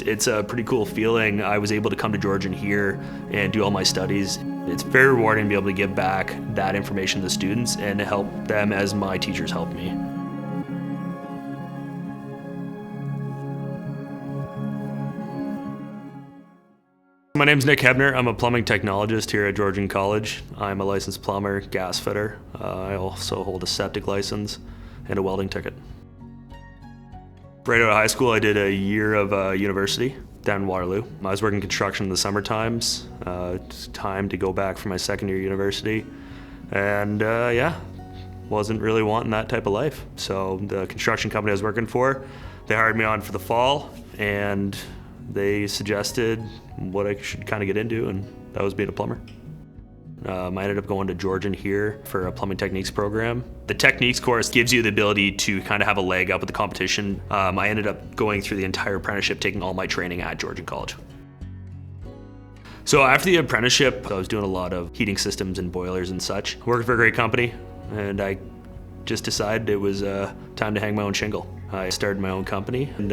It's a pretty cool feeling. I was able to come to Georgian here and do all my studies. It's very rewarding to be able to give back that information to the students and to help them as my teachers helped me. My name's Nick Hebner. I'm a plumbing technologist here at Georgian College. I'm a licensed plumber, gas fitter. I also hold a septic license and a welding ticket. Right out of high school, I did a year of university down in Waterloo. I was working construction in the summer times. It's time to go back for my second year university. And yeah, wasn't really wanting that type of life. So the construction company I was working for, they hired me on for the fall, and they suggested what I should kind of get into, and that was being a plumber. I ended up going to Georgian here for a plumbing techniques program. The techniques course gives you the ability to kind of have a leg up with the competition. I ended up going through the entire apprenticeship, taking all my training at Georgian College. So after the apprenticeship, I was doing a lot of heating systems and boilers and such. Worked for a great company, and I just decided it was time to hang my own shingle. I started my own company, and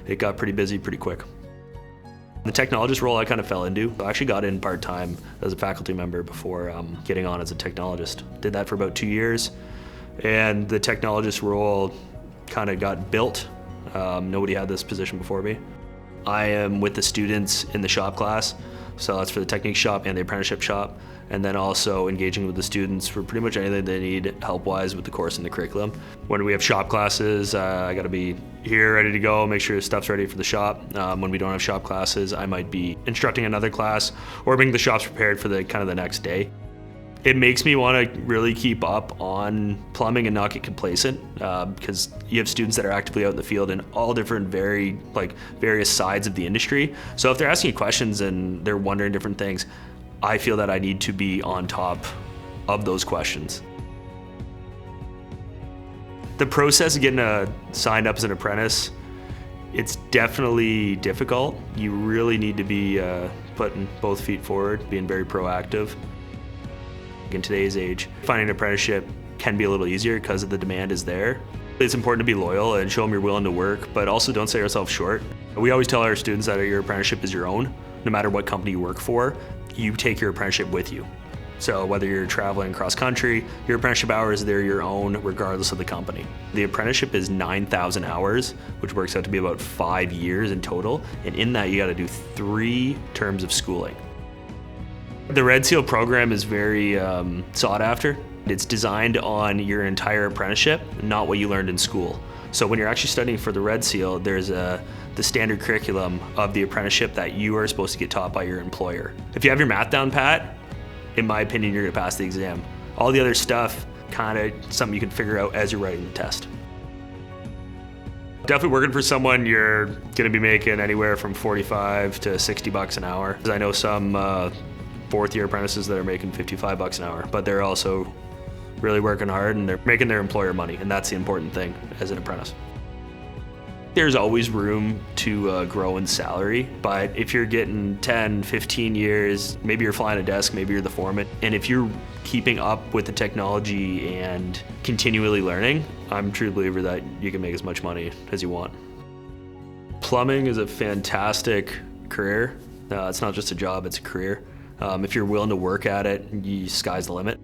it got pretty busy pretty quick. The technologist role I kind of fell into. I actually got in part-time as a faculty member before getting on as a technologist. Did that for about 2 years, and the technologist role kind of got built. Nobody had this position before me. I am with the students in the shop class, so that's for the technique shop and the apprenticeship shop, and then also engaging with the students for pretty much anything they need help-wise with the course and the curriculum. When we have shop classes, I gotta be here ready to go, make sure stuff's ready for the shop. When we don't have shop classes, I might be instructing another class or being the shops prepared for the kind of the next day. It makes me want to really keep up on plumbing and not get complacent, because you have students that are actively out in the field in all different various sides of the industry. So if they're asking you questions and they're wondering different things, I feel that I need to be on top of those questions. The process of getting signed up as an apprentice, it's definitely difficult. You really need to be putting both feet forward, being very proactive. In today's age, finding an apprenticeship can be a little easier because the demand is there. It's important to be loyal and show them you're willing to work, but also don't sell yourself short. We always tell our students that your apprenticeship is your own. No matter what company you work for, you take your apprenticeship with you. So whether you're traveling cross country, your apprenticeship hours, they're your own regardless of the company. The apprenticeship is 9,000 hours, which works out to be about 5 years in total. And in that, you gotta do 3 terms of schooling. The Red Seal program is very sought after. It's designed on your entire apprenticeship, not what you learned in school. So when you're actually studying for the Red Seal, there's the standard curriculum of the apprenticeship that you are supposed to get taught by your employer. If you have your math down pat, in my opinion, you're gonna pass the exam. All the other stuff, kind of something you can figure out as you're writing the test. Definitely working for someone, you're gonna be making anywhere from 45 to 60 bucks an hour. I know some fourth-year apprentices that are making 55 bucks an hour, but they're also really working hard and they're making their employer money, and that's the important thing as an apprentice. There's always room to grow in salary, but if you're getting 10, 15 years, maybe you're flying a desk, maybe you're the foreman, and if you're keeping up with the technology and continually learning, I'm a true believer that you can make as much money as you want. Plumbing is a fantastic career. It's not just a job, it's a career. If you're willing to work at it, sky's the limit.